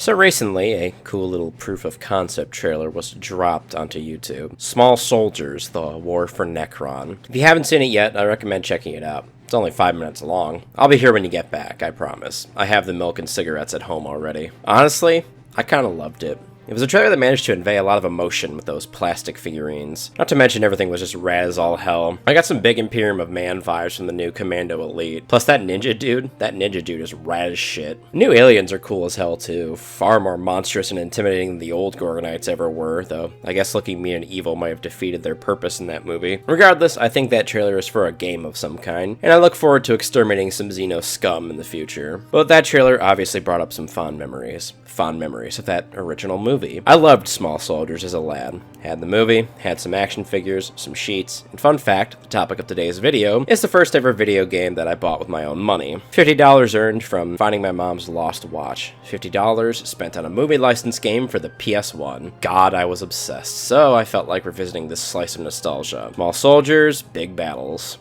So recently, a cool little proof of concept trailer was dropped onto YouTube. Small Soldiers, the War for Nekron. If you haven't seen it yet, I recommend checking it out. It's only 5 minutes long. I'll be here when you get back, I promise. I have the milk and cigarettes at home already. Honestly, I kinda loved it. It was a trailer that managed to convey a lot of emotion with those plastic figurines. Not to mention everything was just rad as all hell. I got some big Imperium of Man vibes from the new Commando Elite. Plus that ninja dude is rad as shit. New aliens are cool as hell too. Far more monstrous and intimidating than the old Gorgonites ever were, though I guess looking mean and evil might have defeated their purpose in that movie. Regardless, I think that trailer is for a game of some kind, and I look forward to exterminating some Xeno scum in the future. But that trailer obviously brought up some fond memories. Fond memories of that original movie. I loved Small Soldiers as a lad. Had the movie, had some action figures, some sheets, and fun fact, the topic of today's video, is the first ever video game that I bought with my own money. $50 earned from finding my mom's lost watch. $50 spent on a movie license game for the PS1. God, I was obsessed, so I felt like revisiting this slice of nostalgia. Small Soldiers, big battles.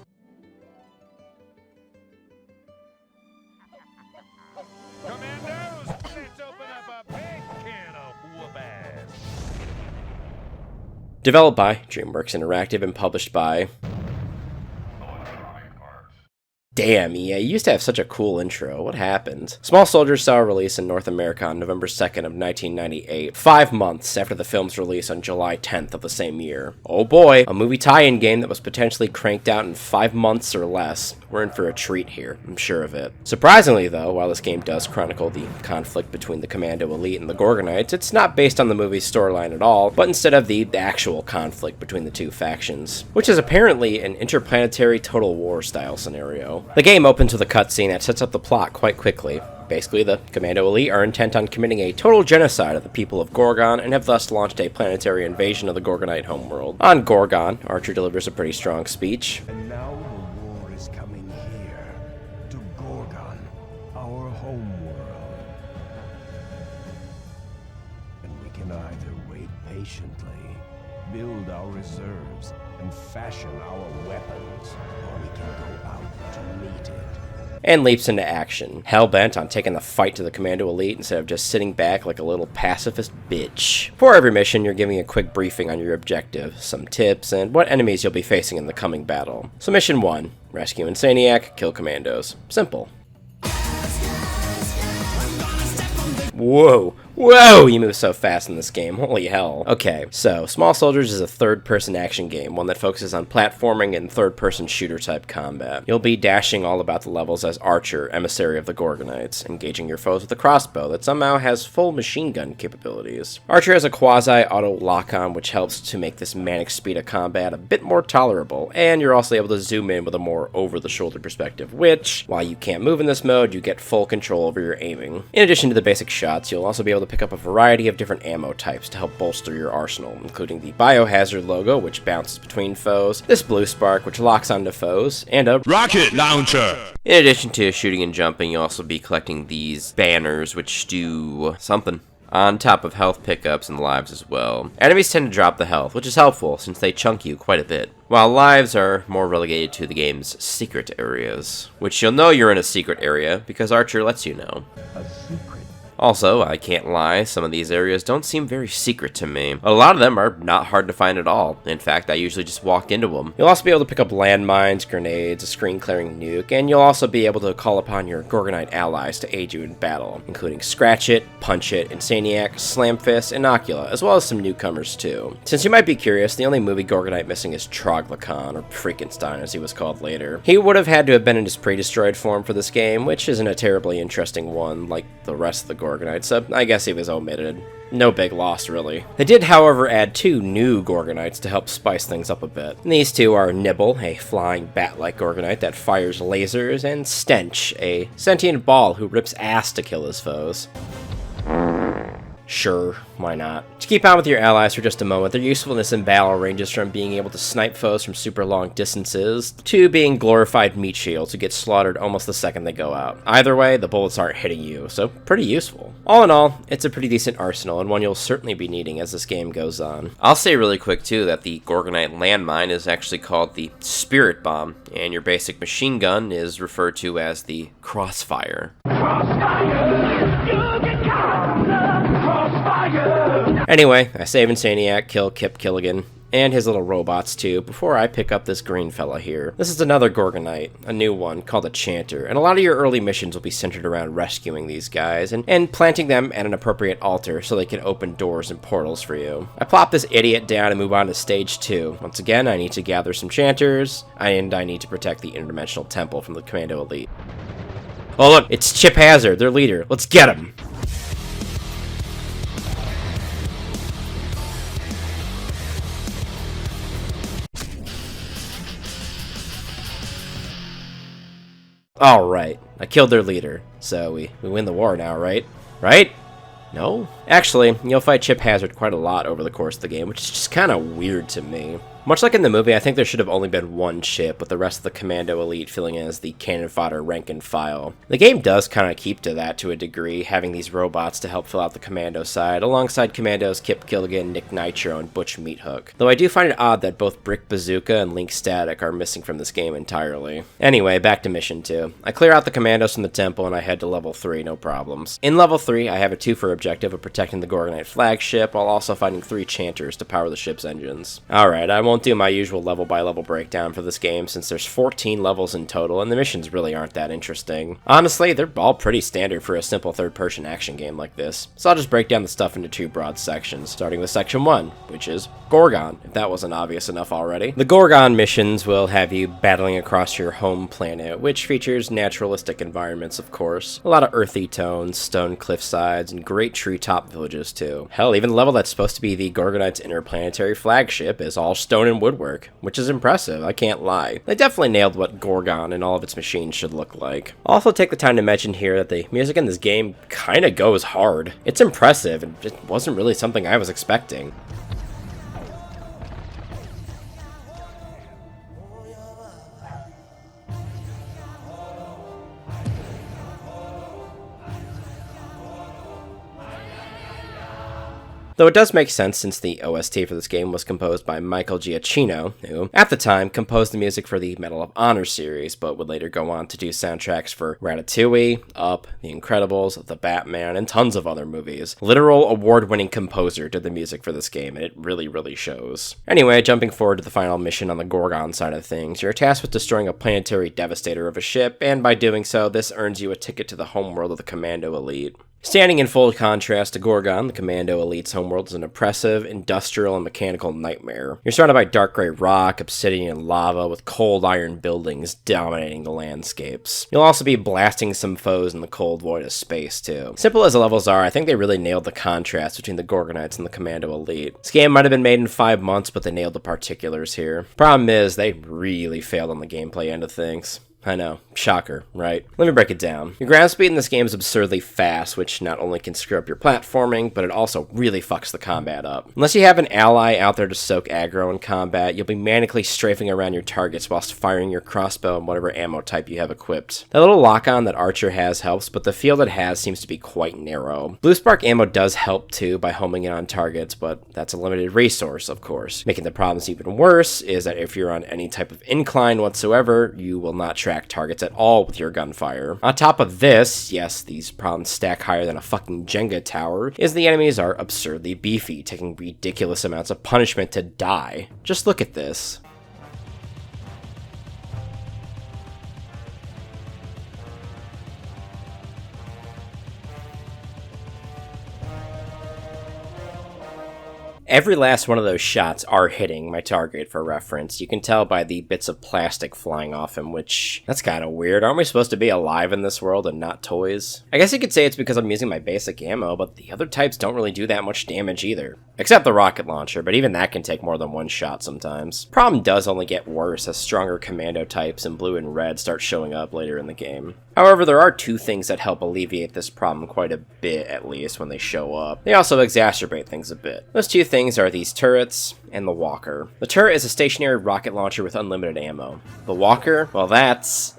Developed by DreamWorks Interactive and published by... Damn, EA, you used to have such a cool intro. What happened? Small Soldiers saw a release in North America on November 2nd of 1998, 5 months after the film's release on July 10th of the same year. Oh boy, a movie tie-in game that was potentially cranked out in 5 months or less. We're in for a treat here, I'm sure of it. Surprisingly though, while this game does chronicle the conflict between the Commando Elite and the Gorgonites, it's not based on the movie's storyline at all, but instead of the actual conflict between the two factions, which is apparently an interplanetary Total War style scenario. The game opens with a cutscene that sets up the plot quite quickly. Basically, the Commando Elite are intent on committing a total genocide of the people of Gorgon and have thus launched a planetary invasion of the Gorgonite homeworld. On Gorgon, Archer delivers a pretty strong speech. And now the war is coming here, to Gorgon, our homeworld. And we can either wait patiently, build our reserves, and fashion our weapons, or we can go out to meet it. And leaps into action, hell-bent on taking the fight to the Commando Elite instead of just sitting back like a little pacifist bitch. For every mission, you're giving a quick briefing on your objective, some tips, and what enemies you'll be facing in the coming battle. So Mission 1, rescue Insaniac, kill commandos. Simple. Whoa. Whoa, you move so fast in this game, holy hell. Okay, so Small Soldiers is a third-person action game, one that focuses on platforming and third-person shooter-type combat. You'll be dashing all about the levels as Archer, emissary of the Gorgonites, engaging your foes with a crossbow that somehow has full machine gun capabilities. Archer has a quasi-auto lock-on, which helps to make this manic speed of combat a bit more tolerable, and you're also able to zoom in with a more over-the-shoulder perspective, which, while you can't move in this mode, you get full control over your aiming. In addition to the basic shots, you'll also be able to pick up a variety of different ammo types to help bolster your arsenal, including the Biohazard logo, which bounces between foes, this blue spark, which locks onto foes, and a rocket launcher! In addition to shooting and jumping, you'll also be collecting these banners, which do something. On top of health pickups and lives as well. Enemies tend to drop the health, which is helpful since they chunk you quite a bit, while lives are more relegated to the game's secret areas, which you'll know you're in a secret area because Archer lets you know. A secret. Also, I can't lie, some of these areas don't seem very secret to me. A lot of them are not hard to find at all. In fact, I usually just walk into them. You'll also be able to pick up landmines, grenades, a screen-clearing nuke, and you'll also be able to call upon your Gorgonite allies to aid you in battle, including Scratch It, Punch It, Insaniac, Slamfist, and Ocula, as well as some newcomers too. Since you might be curious, the only movie Gorgonite missing is Troglodyte, or Freakenstein as he was called later. He would have had to have been in his pre-destroyed form for this game, which isn't a terribly interesting one like the rest of the Gorgonites, so I guess he was omitted. No big loss, really. They did, however, add 2 new Gorgonites to help spice things up a bit. And these 2 are Nibble, a flying bat-like Gorgonite that fires lasers, and Stench, a sentient ball who rips ass to kill his foes. Sure, why not? To keep on with your allies for just a moment, their usefulness in battle ranges from being able to snipe foes from super long distances to being glorified meat shields who get slaughtered almost the second they go out. Either way, the bullets aren't hitting you, so pretty useful. All in all, it's a pretty decent arsenal and one you'll certainly be needing as this game goes on. I'll say really quick too that the Gorgonite landmine is actually called the Spirit Bomb, and your basic machine gun is referred to as the Crossfire. Crossfire, you get caught. Anyway, I save Insaniac, kill Kip Killigan, and his little robots too, before I pick up this green fella here. This is another Gorgonite, a new one, called a Chanter, and a lot of your early missions will be centered around rescuing these guys, and planting them at an appropriate altar so they can open doors and portals for you. I plop this idiot down and move on to stage 2. Once again, I need to gather some Chanters, and I need to protect the interdimensional temple from the Commando Elite. Oh look, it's Chip Hazard, their leader. Let's get him! Alright, I killed their leader, so we win the war now, right? Right? No? Actually, you'll fight Chip Hazard quite a lot over the course of the game, which is just kind of weird to me. Much like in the movie, I think there should have only been one Chip, with the rest of the Commando Elite filling in as the cannon fodder rank and file. The game does kind of keep to that to a degree, having these robots to help fill out the Commando side, alongside Commandos Kip Killigan, Nick Nitro, and Butch Meathook. Though I do find it odd that both Brick Bazooka and Link Static are missing from this game entirely. Anyway, back to Mission 2. I clear out the Commandos from the temple and I head to level 3, no problems. In level 3, I have a 2 for objective of protecting the Gorgonite flagship, while also fighting 3 Chanters to power the ship's engines. Alright, I won't do my usual level-by-level breakdown for this game, since there's 14 levels in total, and the missions really aren't that interesting. Honestly, they're all pretty standard for a simple third-person action game like this, so I'll just break down the stuff into 2 broad sections, starting with Section 1, which is Gorgon, if that wasn't obvious enough already. The Gorgon missions will have you battling across your home planet, which features naturalistic environments, of course. A lot of earthy tones, stone cliff sides, and great treetop villages, too. Hell, even the level that's supposed to be the Gorgonite's interplanetary flagship is all stone and woodwork, which is impressive, I can't lie. They definitely nailed what Gorgon and all of its machines should look like. I'll also take the time to mention here that the music in this game kinda goes hard. It's impressive, and it wasn't really something I was expecting. Though it does make sense since the OST for this game was composed by Michael Giacchino, who, at the time, composed the music for the Medal of Honor series, but would later go on to do soundtracks for Ratatouille, Up, The Incredibles, The Batman, and tons of other movies. Literal award-winning composer did the music for this game, and it really shows. Anyway, jumping forward to the final mission on the Gorgon side of things, you're tasked with destroying a planetary devastator of a ship, and by doing so, this earns you a ticket to the homeworld of the Commando Elite. Standing in full contrast to Gorgon, the Commando Elite's homeworld is an oppressive, industrial, and mechanical nightmare. You're surrounded by dark gray rock, obsidian, and lava, with cold iron buildings dominating the landscapes. You'll also be blasting some foes in the cold void of space, too. Simple as the levels are, I think they really nailed the contrast between the Gorgonites and the Commando Elite. This game might have been made in 5 months, but they nailed the particulars here. Problem is, they really failed on the gameplay end of things. I know. Shocker, right? Let me break it down. Your ground speed in this game is absurdly fast, which not only can screw up your platforming, but it also really fucks the combat up. Unless you have an ally out there to soak aggro in combat, you'll be manically strafing around your targets whilst firing your crossbow and whatever ammo type you have equipped. That little lock-on that Archer has helps, but the field it has seems to be quite narrow. Blue Spark ammo does help too by homing in on targets, but that's a limited resource, of course. Making the problems even worse is that if you're on any type of incline whatsoever, you will not track targets at all with your gunfire. On top of this, yes, these problems stack higher than a fucking Jenga tower, is the enemies are absurdly beefy, taking ridiculous amounts of punishment to die. Just look at this. Every last one of those shots are hitting my target for reference. You can tell by the bits of plastic flying off him, which, that's kind of weird. Aren't we supposed to be alive in this world and not toys? I guess you could say it's because I'm using my basic ammo, but the other types don't really do that much damage either. Except the rocket launcher, but even that can take more than one shot sometimes. Problem does only get worse as stronger commando types in blue and red start showing up later in the game. However, there are 2 things that help alleviate this problem quite a bit, at least, when they show up. They also exacerbate things a bit. Those 2 things are these turrets and the walker. The turret is a stationary rocket launcher with unlimited ammo. The walker, well, that's...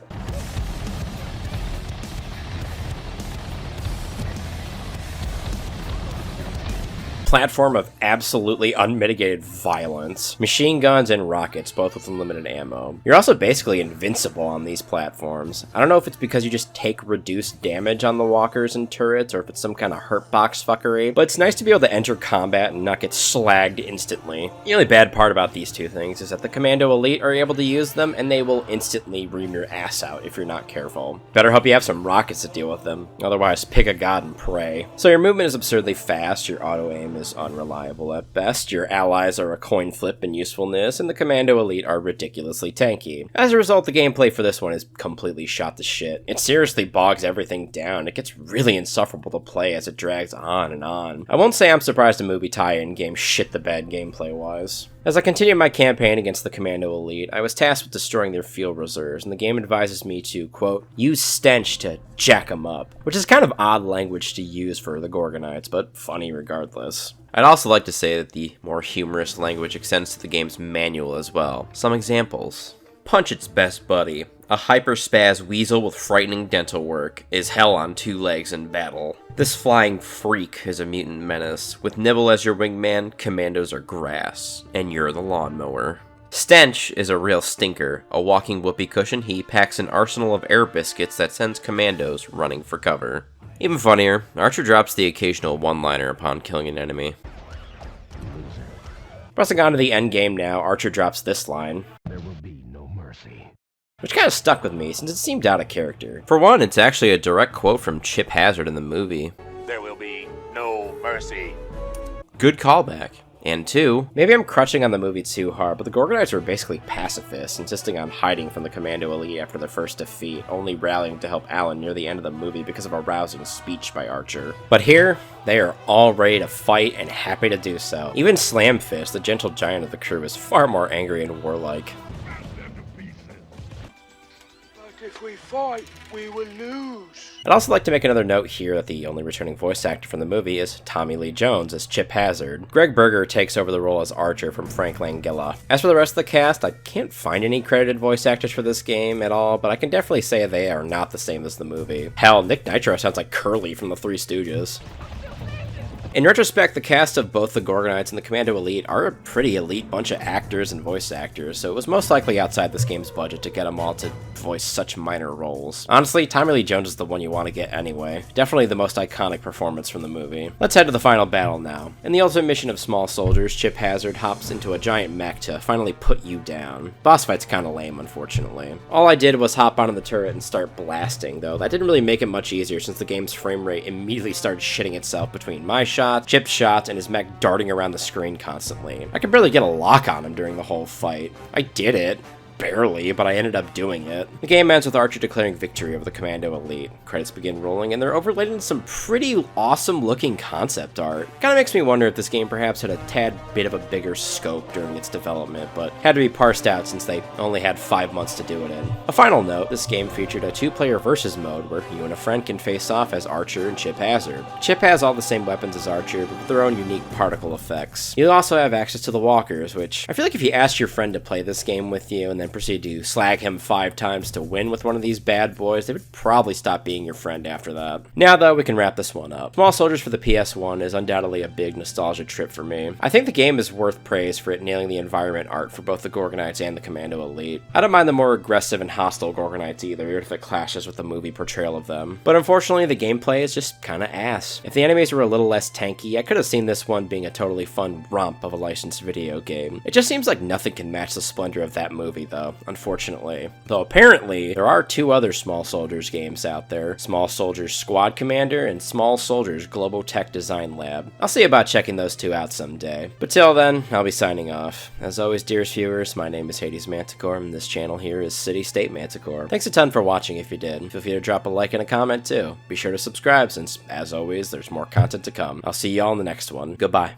platform of absolutely unmitigated violence. Machine guns and rockets, both with unlimited ammo. You're also basically invincible on these platforms. I don't know if it's because you just take reduced damage on the walkers and turrets, or if it's some kind of hurt box fuckery, but it's nice to be able to enter combat and not get slagged instantly. The only bad part about these two things is that the Commando Elite are able to use them, and they will instantly ream your ass out if you're not careful. Better hope you have some rockets to deal with them, otherwise pick a god and pray. So your movement is absurdly fast, your auto-aim is unreliable at best, your allies are a coin flip in usefulness, and the Commando Elite are ridiculously tanky. As a result, the gameplay for this one is completely shot to shit. It seriously bogs everything down. It gets really insufferable to play as it drags on and on. I won't say I'm surprised a movie tie-in game shit the bed gameplay-wise. As I continued my campaign against the Commando Elite, I was tasked with destroying their field reserves, and the game advises me to, quote, use stench to jack 'em up, which is kind of odd language to use for the Gorgonites, but funny regardless. I'd also like to say that the more humorous language extends to the game's manual as well. Some examples. Punch its best buddy. A hyperspaz weasel with frightening dental work is hell on two legs in battle. This flying freak is a mutant menace. With Nibble as your wingman, commandos are grass, and you're the lawnmower. Stench is a real stinker. A walking whoopee cushion, he packs an arsenal of air biscuits that sends commandos running for cover. Even funnier, Archer drops the occasional one-liner upon killing an enemy. Pressing on to the end game now, Archer drops this line. There will be no mercy. Which kind of stuck with me, since it seemed out of character. For one, it's actually a direct quote from Chip Hazard in the movie. There will be no mercy. Good callback. And two, maybe I'm crutching on the movie too hard, but the Gorgonites were basically pacifists, insisting on hiding from the Commando Elite after their first defeat, only rallying to help Alan near the end of the movie because of a rousing speech by Archer. But here, they are all ready to fight and happy to do so. Even Slamfist, the gentle giant of the crew, is far more angry and warlike. If we fight, we will lose. I'd also like to make another note here that the only returning voice actor from the movie is Tommy Lee Jones as Chip Hazard. Greg Berger takes over the role as Archer from Frank Langella. As for the rest of the cast, I can't find any credited voice actors for this game at all, but I can definitely say they are not the same as the movie. Hell, Nick Nitro sounds like Curly from the Three Stooges. In retrospect, the cast of both the Gorgonites and the Commando Elite are a pretty elite bunch of actors and voice actors, so it was most likely outside this game's budget to get them all to voice such minor roles. Honestly, Tommy Lee Jones is the one you want to get anyway. Definitely the most iconic performance from the movie. Let's head to the final battle now. In the ultimate mission of Small Soldiers, Chip Hazard hops into a giant mech to finally put you down. Boss fight's kinda lame, unfortunately. All I did was hop onto the turret and start blasting, though that didn't really make it much easier since the game's frame rate immediately started shitting itself between my shots, Chip's shots, and his mech darting around the screen constantly. I could barely get a lock on him during the whole fight. I did it. Barely, but I ended up doing it. The game ends with Archer declaring victory over the Commando Elite. Credits begin rolling, and they're overlaid in some pretty awesome looking concept art. Kinda makes me wonder if this game perhaps had a tad bit of a bigger scope during its development, but had to be parsed out since they only had 5 months to do it in. A final note, this game featured a 2-player versus mode where you and a friend can face off as Archer and Chip Hazard. Chip has all the same weapons as Archer, but with their own unique particle effects. You'll also have access to the walkers, which I feel like if you asked your friend to play this game with you and then proceed to slag him 5 times to win with one of these bad boys, they would probably stop being your friend after that. Now though, we can wrap this one up. Small Soldiers for the PS1 is undoubtedly a big nostalgia trip for me. I think the game is worth praise for it nailing the environment art for both the Gorgonites and the Commando Elite. I don't mind the more aggressive and hostile Gorgonites either, even if it clashes with the movie portrayal of them. But unfortunately, the gameplay is just kinda ass. If the enemies were a little less tanky, I could have seen this one being a totally fun romp of a licensed video game. It just seems like nothing can match the splendor of that movie though, unfortunately. Though apparently, there are 2 other Small Soldiers games out there, Small Soldiers Squad Commander and Small Soldiers Global Tech Design Lab. I'll see about checking those 2 out someday. But till then, I'll be signing off. As always, dearest viewers, my name is HadesManticore, and this channel here is CityStateManticore. Thanks a ton for watching if you did. Feel free to drop a like and a comment too. Be sure to subscribe since, as always, there's more content to come. I'll see y'all in the next one. Goodbye.